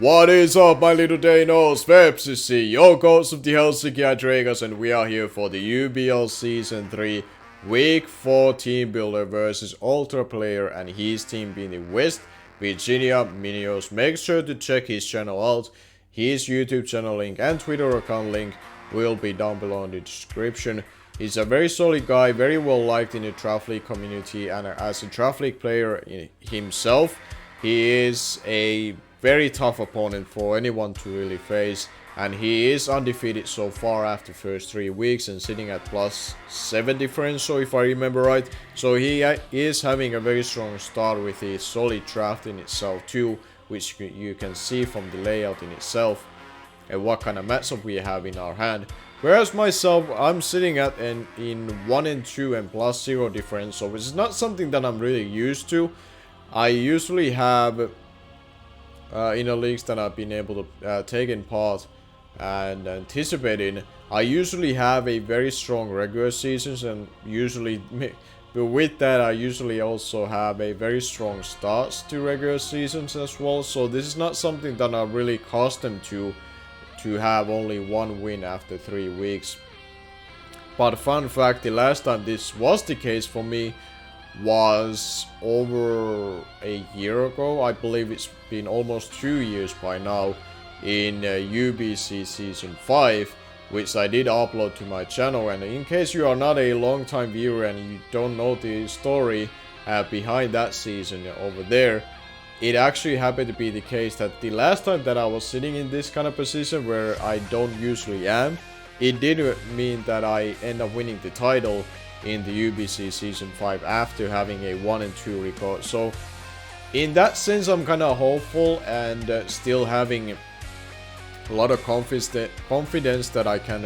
What is up, my little Deinos? Vepsis here, your ghost of the Helsinki Hydreigons, and we are here for the UBL Season 3 Week 4 Team Builder versus Ultraplayer and his team being the West Virginia Miniors. Make sure to check his channel out. His YouTube channel link and Twitter account link will be down below in the description. He's a very solid guy, very well liked in the Draft League community, and as a Draft League player himself, he is a very tough opponent for anyone to really face, and he is undefeated so far after first 3 weeks and sitting at +7 differential if I remember right. So he is having a very strong start with a solid draft in itself too, which you can see from the layout in itself and what kind of matchup we have in our hand. Whereas myself, I'm sitting at in 1 and 2 and +0 differential, which is not something that I'm really used to. I usually have in the leagues that I've been able to take in part and anticipate in, I usually have a very strong regular seasons, and usually with that I usually also have a very strong starts to regular seasons as well. So this is not something that I'm really accustomed to have only 1 win after 3 weeks. But fun fact, the last time this was the case for me was over a year ago. I believe it's been almost 2 years by now, in UBC Season 5, which I did upload to my channel. And in case you are not a long time viewer and you don't know the story behind that season over there, it actually happened to be the case that the last time that I was sitting in this kind of position where I don't usually am, it did mean that I end up winning the title in the UBC Season 5 after having a 1 and 2 record. So in that sense, I'm kind of hopeful and still having a lot of confidence that I can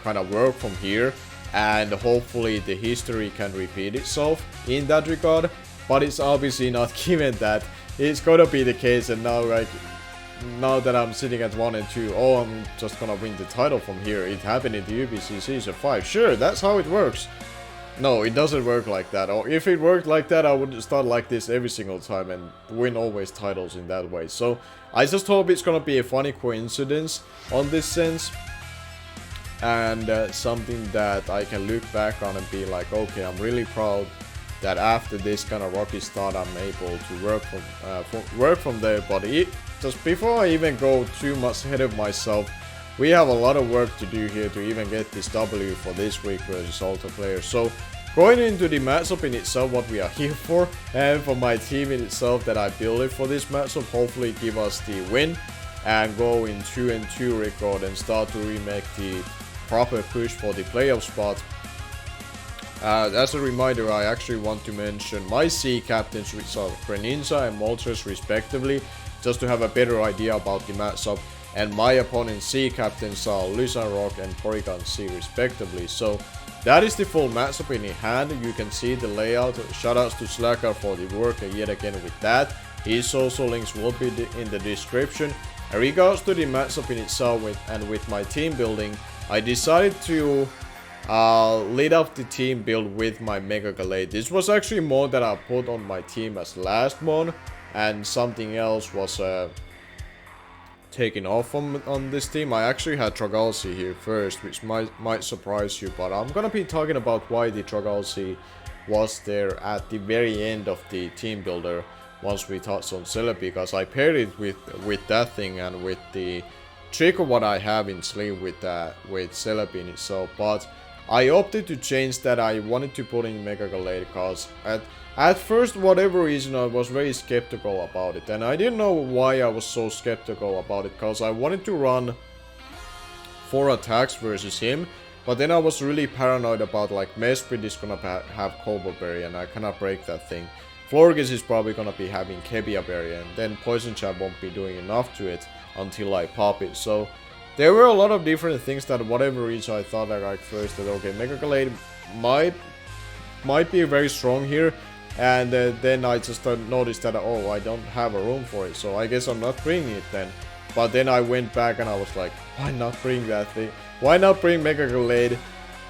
kind of work from here, and hopefully the history can repeat itself in that regard. But it's obviously not given that it's gonna be the case, and now that I'm sitting at 1 and 2, oh, I'm just gonna win the title from here. It happened in the UBC Season 5. Sure, that's how it works. No, it doesn't work like that. Or if it worked like that, I would start like this every single time and win always titles in that way. So I just hope it's gonna be a funny coincidence on this sense, and something that I can look back on and be like, okay, I'm really proud that after this kind of rocky start, I'm able to work from there. But just before I even go too much ahead of myself, we have a lot of work to do here to even get this W for this week versus Ultraplayer. So going into the matchup in itself, what we are here for, and for my team in itself that I built it for this matchup, hopefully give us the win and go in 2 and 2 record and start to remake the proper push for the playoff spot. As a reminder, I actually want to mention my C captains, which are Greninja and Moltres respectively, just to have a better idea about the matchup. And my opponent's C captains are Lysanroc and Porygon C respectively. So that is the full matchup in hand. You can see the layout. Shoutouts to SlackOut for the work yet again with that. His social links will be in the description. In regards to the matchup in itself with my team building, I decided to lead up the team build with my Mega Gallade. This was actually more that I put on my team as last mod, and something else was taken off on this team. I actually had Dragalsi here first, which might surprise you, but I'm gonna be talking about why the Dragalsi was there at the very end of the team builder once we touch on Celebi, because I paired it with that thing and with the trick of what I have in sleeve with Celebi in itself. But I opted to change that. I wanted to put in Mega Gallade because at first, whatever reason, I was very skeptical about it, and I didn't know why I was so skeptical about it, because I wanted to run 4 attacks versus him, but then I was really paranoid about like Mesprit is gonna have Cobble Berry and I cannot break that thing. Florges is probably gonna be having Kebia Berry, and then Poison Jab won't be doing enough to it until I pop it. So there were a lot of different things that whatever reason I thought like first that okay, Mega Gallade might be very strong here. And then I just noticed that, oh, I don't have a room for it, so I guess I'm not bringing it then. But then I went back and I was like, why not bring that thing? Why not bring Mega Gallade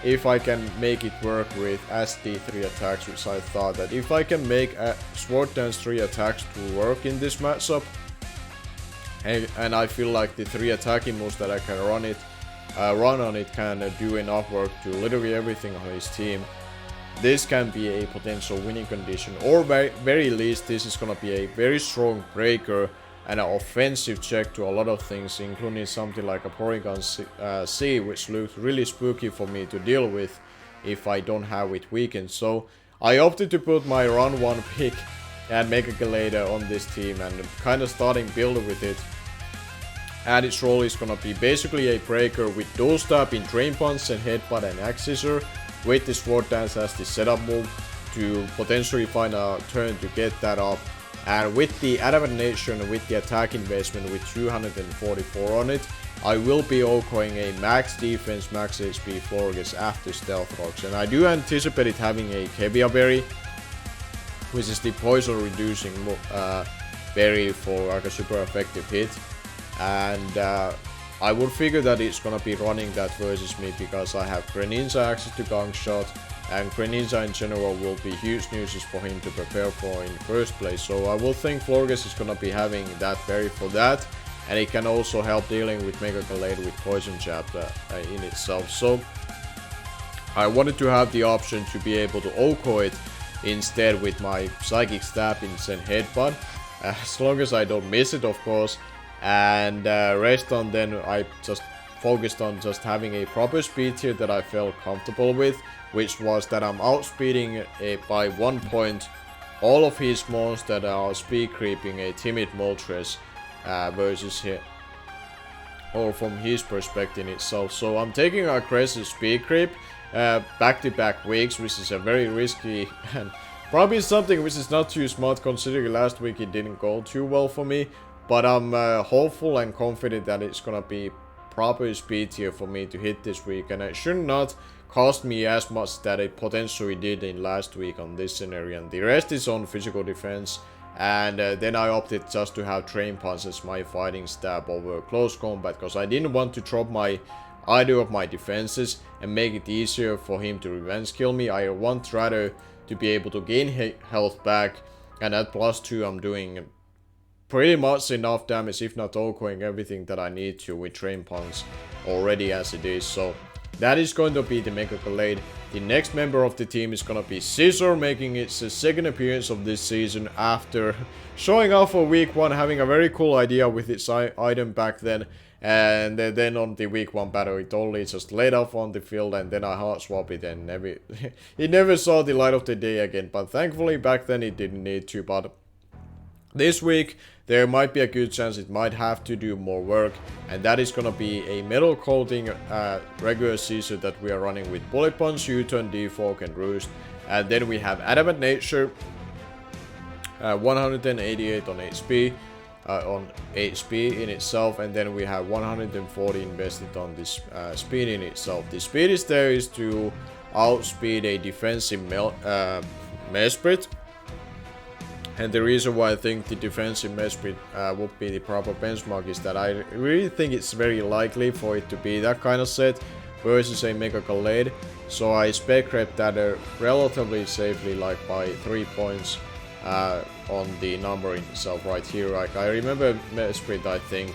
if I can make it work with SD 3 attacks, which I thought that if I can make Sword Dance 3 attacks to work in this matchup, and I feel like the 3 attacking moves that I can run on it can do enough work to literally everything on his team. This can be a potential winning condition, or very least this is gonna be a very strong breaker and an offensive check to a lot of things, including something like a Porygon C, which looks really spooky for me to deal with if I don't have it weakened. So I opted to put my round 1 pick and Mega Gallade on this team and kind of starting build with it. And its role is gonna be basically a breaker with Dual Stab in Drain Punch and Headbutt and Accessor, with the Sword Dance as the setup move to potentially find a turn to get that up. And with the adaptation with the attack investment with 244 on it, I will be OHKOing a max defense, max HP Florges after Stealth Rocks. And I do anticipate it having a Kevia Berry, which is the poison reducing berry for like a super effective hit. And I would figure that it's gonna be running that versus me because I have Greninja access to Gong Shot, and Greninja in general will be huge news for him to prepare for in the first place. So I will think Florges is gonna be having that berry for that, and it can also help dealing with Mega Gallade with Poison Jab in itself. So I wanted to have the option to be able to OHKO it instead with my Psychic Stab in Zen Headbutt, as long as I don't miss it, of course. And rest on then I just focused on just having a proper speed here that I felt comfortable with, which was that I'm outspeeding by 1 point all of his mons that are speed creeping a Timid Moltres versus here, or from his perspective itself. So I'm taking an aggressive speed creep back-to-back weeks, which is a very risky and probably something which is not too smart considering last week it didn't go too well for me. But I'm hopeful and confident that it's gonna be proper speed here for me to hit this week, and it should not cost me as much that it potentially did in last week on this scenario. And the rest is on physical defense, and then I opted just to have Drain Punch as my fighting stab over close combat, because I didn't want to drop either of my defenses and make it easier for him to revenge kill me. I want rather to be able to gain health back, and at +2 I'm doing pretty much enough damage, if not OHKOing everything that I need to with Drain Punch already as it is. So that is going to be the Mega Gallade. The next member of the team is gonna be Scizor, making its second appearance of this season after showing off for week 1, having a very cool idea with its item back then. And then on the week 1 battle it only just laid off on the field, and then I hard swap it and it never saw the light of the day again. But thankfully back then it didn't need to. But this week there might be a good chance it might have to do more work, and that is gonna be a metal coating regular Scizor that we are running with Bullet Punch, U-Turn, Defog and Roost. And then we have Adamant Nature, 188 on HP in itself, and then we have 140 invested on this speed in itself. The speed is there is to outspeed a defensive Mesprit. And the reason why I think the defensive Mesprit would be the proper benchmark is that I really think it's very likely for it to be that kind of set versus a Mega Gallade. So I spec rep that relatively safely, like by 3 points on the number itself right here. Like I remember Mesprit I think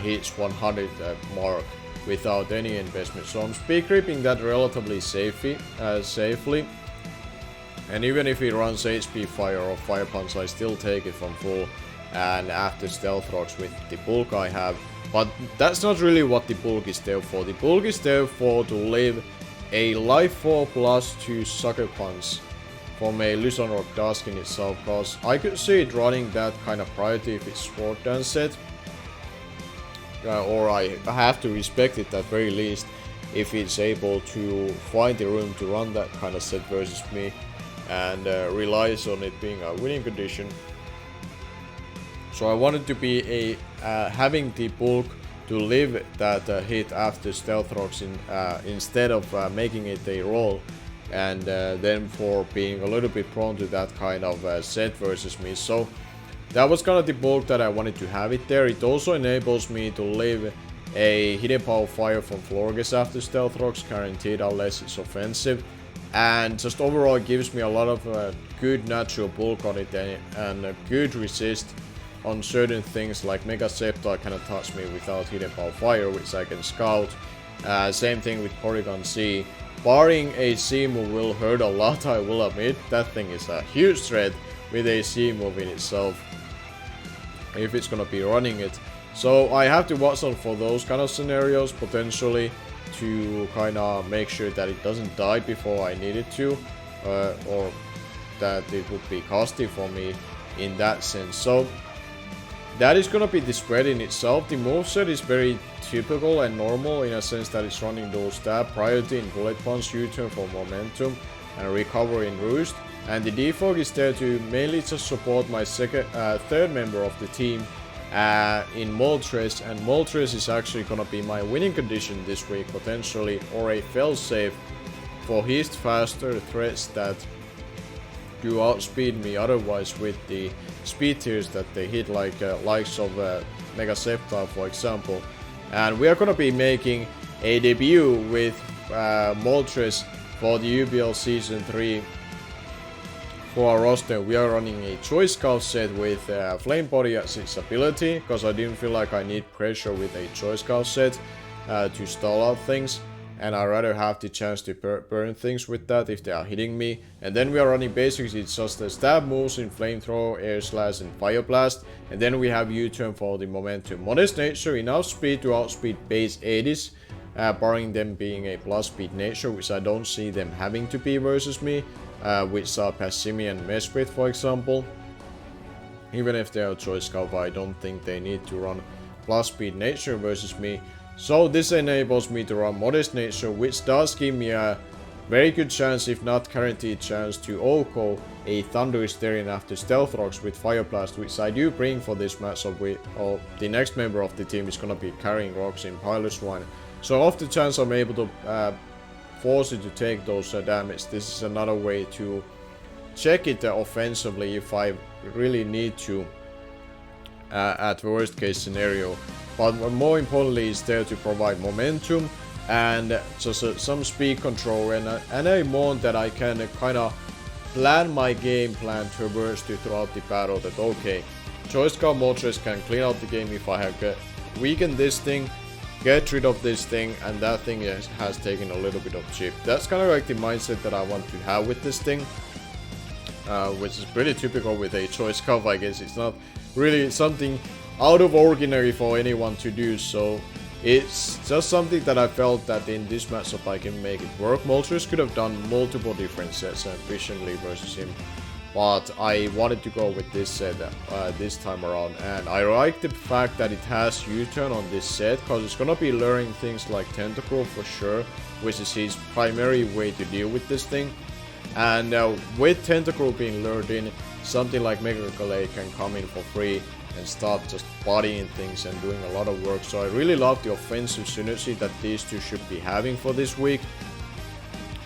hits 100 mark without any investment. So I'm spec creeping that relatively safely. And even if he runs HP Fire or Fire Punch, I still take it from full. And after Stealth Rocks with the bulk I have. But that's not really what the bulk is there for. The bulk is there for to leave a Life 4 +2 Sucker Punch from a Lysanroc Dusk in itself. Because I could see it running that kind of priority if it's Sword Dance set. Or I have to respect it at very least if it's able to find the room to run that kind of set versus me. And relies on it being a winning condition. So I wanted to be having the bulk to live that hit after Stealth Rocks instead of making it a roll, and then for being a little bit prone to that kind of set versus me. So that was kind of the bulk that I wanted to have it there. It also enables me to live a Hidden Power Fire from Florges after Stealth Rocks, guaranteed unless it's offensive. And just overall gives me a lot of good natural bulk on it and a good resist on certain things, like Mega Scepter cannot touch me without hidden power fire, which I can scout. Same thing with Porygon C. Barring a C move will hurt a lot, I will admit. That thing is a huge threat with a C move in itself, if it's gonna be running it. So I have to watch out for those kind of scenarios potentially, to kind of make sure that it doesn't die before I need it to, or that it would be costly for me in that sense. So that is gonna be the spread in itself. The moveset is very typical and normal in a sense that it's running those stab, priority in bullet punch, U-turn for momentum, and recovery in roost. And the defog is there to mainly just support my third member of the team in Moltres, and Moltres is actually gonna be my winning condition this week potentially, or a failsafe for his faster threats that do outspeed me otherwise with the speed tiers that they hit, like likes of Mega Scepter for example. And we are gonna be making a debut with Moltres for the UBL Season 3 for our roster. We are running a Choice Scout set with Flame Body as its ability, because I didn't feel like I need pressure with a Choice Scout set to stall out things, and I'd rather have the chance to burn things with that if they are hitting me. And then we are running basically just the stab moves in Flamethrower, Air Slash, and Fire Blast, and then we have U-turn for the momentum. Modest nature, enough speed to outspeed base 80s, barring them being a plus speed nature, which I don't see them having to be versus me. Which are Passimi and Mesprit for example. Even if they are Choice Scout, I don't think they need to run plus speed nature versus me. So this enables me to run modest nature, which does give me a very good chance, if not guaranteed chance, to OHKO a Thunder Hysterian after Stealth Rocks with Fire Blast, which I do bring for this matchup. The next member of the team is gonna be carrying rocks in Pilot Swine. So off the chance I'm able to force it to take those damage, this is another way to check it offensively if I really need to at worst case scenario. But more importantly, it's there to provide momentum and just some speed control and a mode that I can kind of plan my game plan towards to throughout the battle, that okay, Choice Scout Moltres can clean out the game if I have weakened this thing, get rid of this thing, and that thing has taken a little bit of chip. That's kind of like the mindset that I want to have with this thing, which is pretty typical with a Choice Scout, I guess. It's not really something out of ordinary for anyone to do, so it's just something that I felt that in this matchup I can make it work. Moltres could have done multiple different sets efficiently versus him, but I wanted to go with this set this time around, and I like the fact that it has U-turn on this set, because it's gonna be luring things like Tentacruel for sure, which is his primary way to deal with this thing. And with Tentacruel being lured in, something like Mega Gallade can come in for free and start just bodying things and doing a lot of work. So I really love the offensive synergy that these two should be having for this week,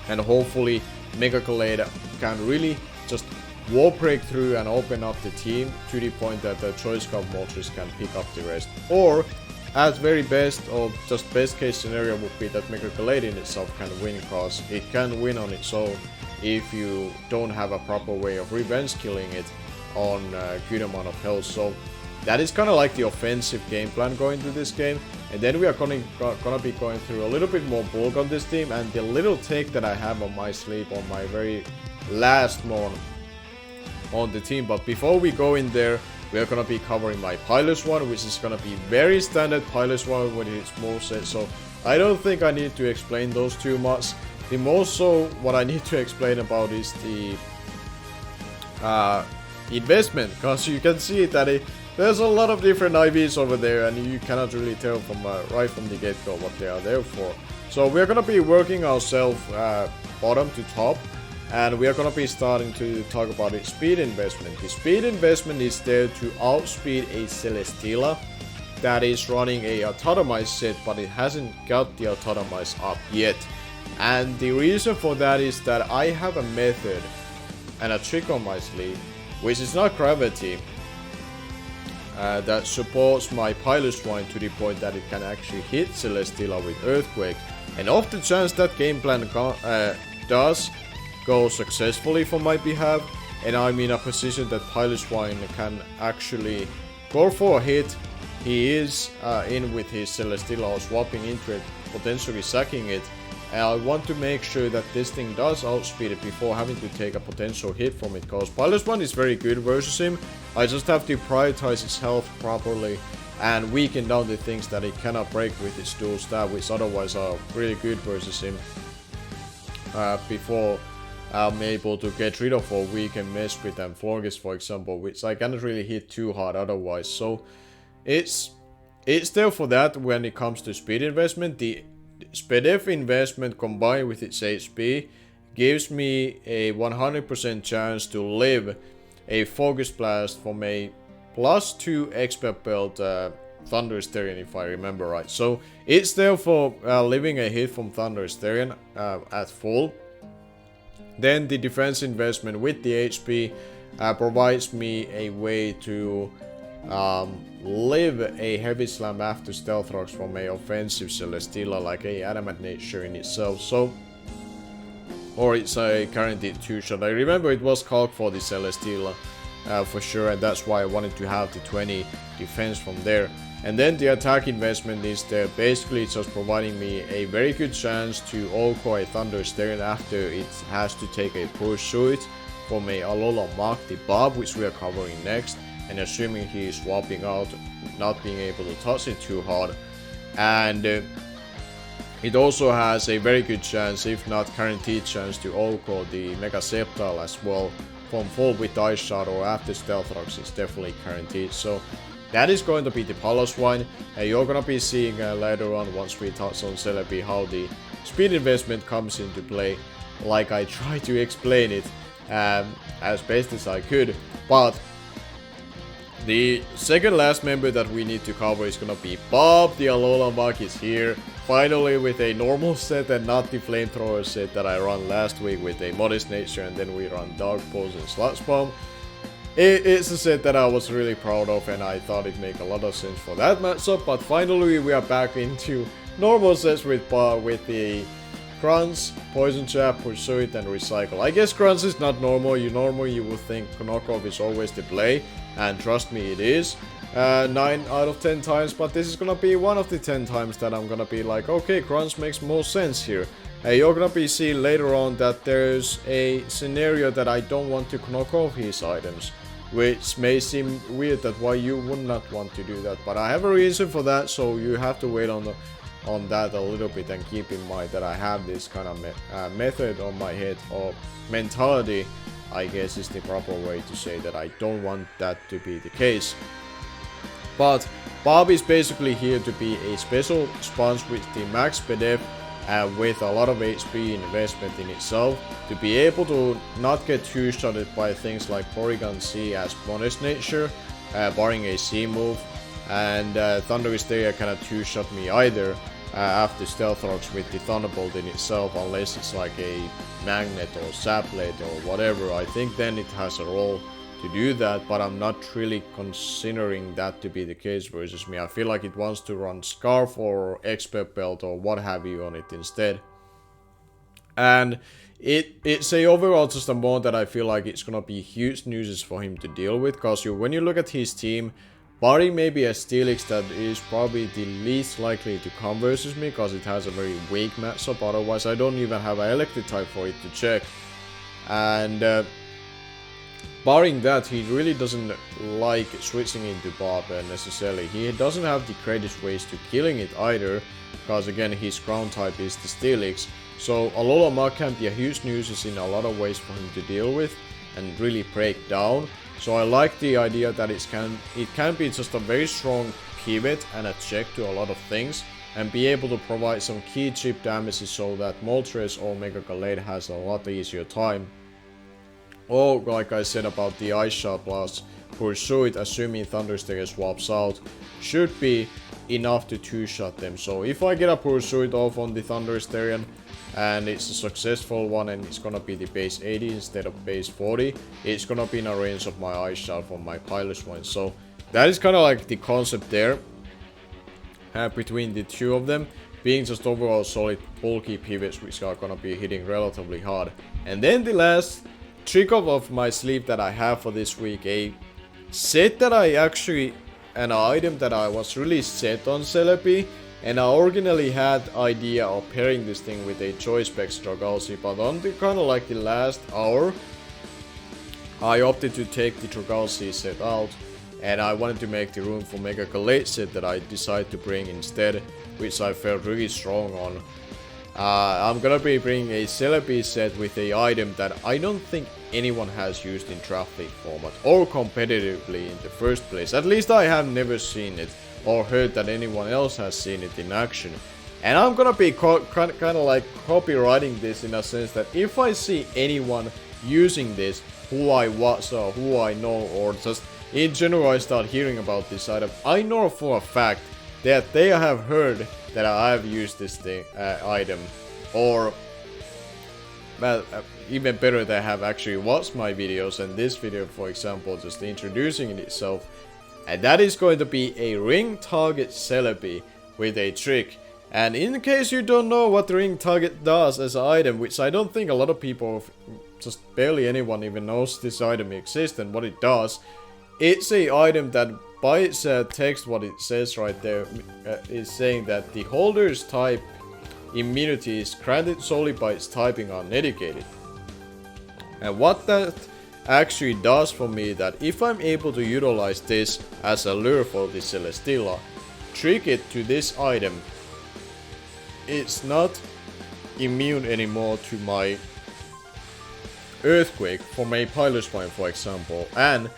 and hopefully Mega Gallade can really just wall break through and open up the team to the point that the Choice Scout Moltres can pick up the rest. Or at very best, or just best case scenario would be that Mega Gallade in itself can win, cause it can win on its own if you don't have a proper way of revenge killing it on a good amount of health. So that is kind of like the offensive game plan going to this game. And then we are gonna be going through a little bit more bulk on this team, and the little take that I have on my sleeve on my very last mon on the team. But before we go in there, we are gonna be covering my Pilot Swine, which is gonna be very standard Pilot Swine with its moveset, so I don't think I need to explain those too much. The most so what I need to explain about is the investment, because you can see that there's a lot of different IVs over there, and you cannot really tell from right from the get-go what they are there for. So we're gonna be working ourselves bottom to top, and we are gonna be starting to talk about the speed investment. The speed investment is there to outspeed a Celesteela that is running a Autotomize set, but it hasn't got the Autotomize up yet. And the reason for that is that I have a method and a trick on my sleeve, which is not gravity, that supports my Pilot Swine to the point that it can actually hit Celesteela with Earthquake. And off the chance that game plan does go successfully for my behalf, and I'm in a position that Pilot Swine can actually score for a hit, he is in with his Celesteela or swapping into it, potentially sacking it. And I want to make sure that this thing does outspeed it before having to take a potential hit from it, because +1 is very good versus him. I just have to prioritize his health properly and weaken down the things that he cannot break with his dual stab, which otherwise are really good versus him, before I'm able to get rid of or weaken Mesprit and Florges, for example, which I cannot really hit too hard otherwise. So it's there for that. When it comes to speed investment, the SpDef investment combined with its HP gives me a 100% chance to live a Focus Blast from a +2 expert belt Thunder Styrian, if I remember right. So it's there for living a hit from Thunder Styrian at full. Then the defense investment with the HP provides me a way to live a heavy slam after stealth rocks from a offensive Celesteela, like a adamant nature in itself. So, or it's a guaranteed 2-shot. I remember it was called for the Celesteela for sure, and that's why I wanted to have the 20 defense from there. And then the attack investment is there, basically just providing me a very good chance to Oko a Thunder Styrian after it has to take a pursuit from a Alola Mach, the Bob, which we are covering next, and assuming he is swapping out, not being able to touch it too hard. And it also has a very good chance, if not guaranteed chance, to Oko the Mega Sceptile as well from full with Ice Shot or after Stealth Rocks is definitely guaranteed. So that is going to be the +1, and you're gonna be seeing later on, once we touch on Celebi, how the speed investment comes into play, like I try to explain it as best as I could. But the second last member that we need to cover is gonna be Bob. The Alola Mach is here, finally, with a normal set and not the flamethrower set that I ran last week with a Modest Nature, and then we run Dark Pulse and Sludge Bomb. It's a set that I was really proud of, and I thought it made a lot of sense for that matchup. But finally we are back into normal sets with the Grunts, Poison Jab, Pursuit and Recycle. I guess Grunts is not normal. You would think knockoff is always the play, and trust me, it is 9 out of 10 times, but this is gonna be one of the 10 times that I'm gonna be like, okay, Grunts makes more sense here. You're gonna be seeing later on that there's a scenario that I don't want to knock off his items, which may seem weird that why you would not want to do that, but I have a reason for that, so you have to wait on that a little bit and keep in mind that I have this kind of method on my head, or mentality, I guess is the proper way to say that I don't want that to be the case. But Bob is basically here to be a special sponge with the max SpDef with a lot of HP investment in itself, to be able to not get two-shotted by things like Porygon C as Modest Nature, barring a C move, and Thunder Hysteria cannot two-shot me either after Stealth Rocks with the Thunderbolt in itself, unless it's like a Magnet or Saplet or whatever. I think then it has a role to do that, but I'm not really considering that to be the case versus me. I feel like it wants to run Scarf or Expert Belt or what have you on it instead. And it's a overall just a mod that I feel like it's gonna be huge news for him to deal with, because when you look at his team, barring maybe a Steelix that is probably the least likely to come versus me, because it has a very weak matchup, otherwise I don't even have an electric type for it to check. And barring that, he really doesn't like switching into Bob necessarily. He doesn't have the greatest ways to killing it either, because again his ground type is the Steelix. So Alola Mach can be a huge nuisance in a lot of ways for him to deal with and really break down. So I like the idea that it can be just a very strong pivot and a check to a lot of things, and be able to provide some key chip damages so that Moltres or Mega Gallade has a lot easier time. Or like I said about the Ice Shot plus Pursuit, assuming Thunder Styrian swaps out, should be enough to two-shot them. So if I get a Pursuit off on the Thunder Styrian and it's a successful one, and it's gonna be the base 80 instead of base 40, it's gonna be in a range of my Ice Shot from my +1. So that is kind of like the concept there between the two of them, being just overall solid bulky pivots which are gonna be hitting relatively hard. And then the last trick of my sleeve that I have for this week, a set that I actually an item that I was really set on Celebi, and I originally had idea of pairing this thing with a TheChoiceSpecs Dragalsi, but on the kind of like the last hour, I opted to take the Dragalsi set out, and I wanted to make the room for Mega Gallade set that I decided to bring instead, which I felt really strong on. I'm gonna be bringing a Celebi set with a item that I don't think anyone has used in draft league format or competitively in the first place. At least I have never seen it or heard that anyone else has seen it in action. And I'm gonna be kind of like copywriting this in a sense that if I see anyone using this who I watch or who I know, or just in general I start hearing about this item, I know for a fact that they have heard that I have used this thing, item, or well, even better, they have actually watched my videos, and this video, for example, just introducing it itself. And that is going to be a ring target Celebi with a trick. And in case you don't know what the ring target does as an item, which I don't think a lot of people, just barely anyone even knows this item exists and what it does, it's a item that by its text, what it says right there, is saying that the holder's type immunity is granted solely by its typing unmitigated. And what that actually does for me, that if I'm able to utilize this as a lure for the Celesteela, trick it to this item, it's not immune anymore to my Earthquake from a Pilot Spine, for example, and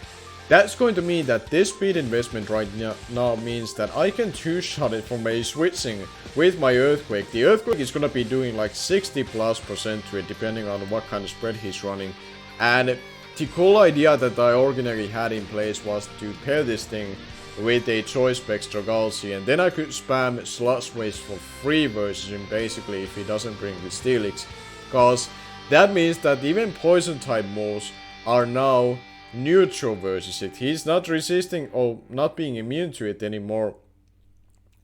that's going to mean that this speed investment right now means that I can two-shot it from a switching with my Earthquake. The Earthquake is going to be doing like 60+% to it, depending on what kind of spread he's running. And the cool idea that I originally had in place was to pair this thing with a TheChoiceSpecs Dragalsi, and then I could spam Sludge Waste for free versus him basically if he doesn't bring the Steelix. Because that means that even poison type moves are now neutral versus it. He's not resisting or not being immune to it anymore,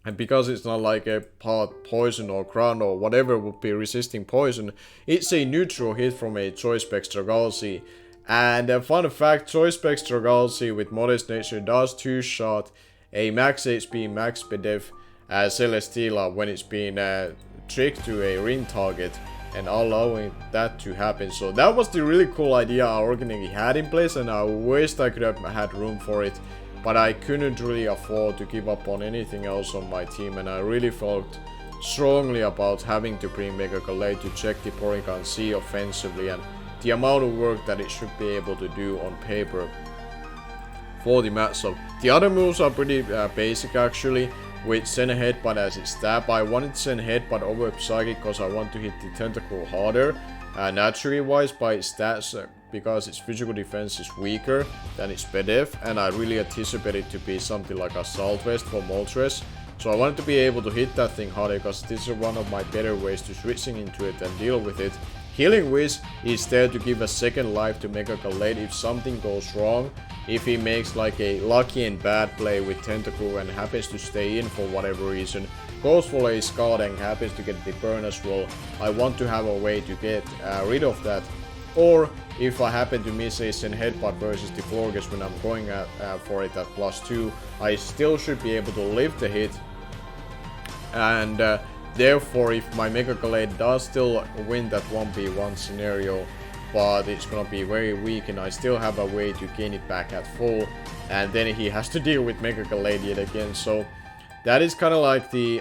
and because it's not like a part poison or ground or whatever would be resisting poison, it's a neutral hit from a TheChoiceSpecs Dragalsi. And a fun fact, TheChoiceSpecs Dragalsi with Modest Nature does two-shot a max HP, max speed Celesteela when it's being tricked to a ring target and allowing that to happen. So that was the really cool idea I originally had in place, and I wished I could have had room for it, but I couldn't really afford to give up on anything else on my team, and I really felt strongly about having to bring Mega Gallade to check the Porygon C offensively and the amount of work that it should be able to do on paper for the matchup. The other moves are pretty basic actually, with Send Headbutt as its stab. I wanted to send Headbutt over Psychic because I want to hit the Tentacle harder, naturally wise by its stats, because its physical defense is weaker than its BDF, and I really anticipate it to be something like Assault Vest for Moltres. So I wanted to be able to hit that thing harder, because this is one of my better ways to switching into it and deal with it. Healing Wish is there to give a second life to Mega Gallade if something goes wrong. If he makes like a lucky and bad play with Tentacle and happens to stay in for whatever reason, goes for a Scald and happens to get the burn as well, I want to have a way to get rid of that. Or if I happen to miss a Send Headbutt versus the Florges when I'm going for it at +2, I still should be able to live the hit. And therefore, if my Mega Gallade does still win that 1v1 scenario, but it's gonna be very weak and I still have a way to gain it back at full, and then he has to deal with Mega Gallade yet again. So that is kind of like the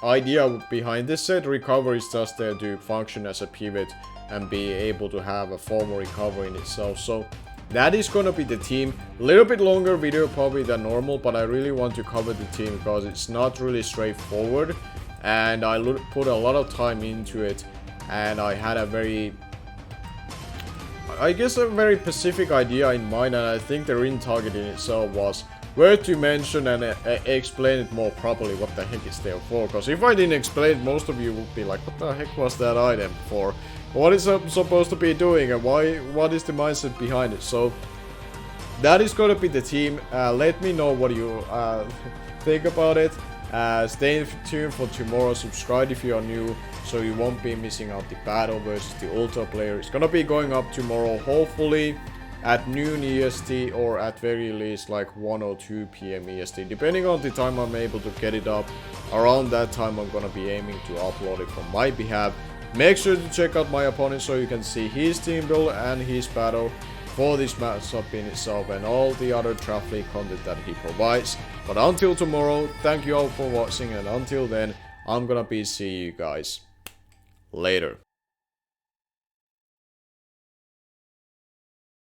idea behind this set. Recovery is just there to function as a pivot and be able to have a formal recovery in itself. So that is gonna be the team. A little bit longer video probably than normal, but I really want to cover the team because it's not really straightforward, and I put a lot of time into it, and I had a very, I guess, a very specific idea in mind, and I think the ring target in itself was worth to mention and explain it more properly what the heck it's there for. Because if I didn't explain it, most of you would be like, what the heck was that item for? What is it supposed to be doing, and what is the mindset behind it? So that is going to be the team. Let me know what you think about it. Stay tuned for tomorrow. Subscribe if you are new, so you won't be missing out the battle versus the Ultraplayer. It's gonna be going up tomorrow, hopefully at noon EST, or at very least like 1 or 2 PM EST, depending on the time I'm able to get it up. Around that time I'm gonna be aiming to upload it from my behalf. Make sure to check out my opponent so you can see his team build and his battle for this matchup in itself, and all the other draft league content that he provides. But until tomorrow, thank you all for watching, and until then, I'm gonna be seeing you guys later.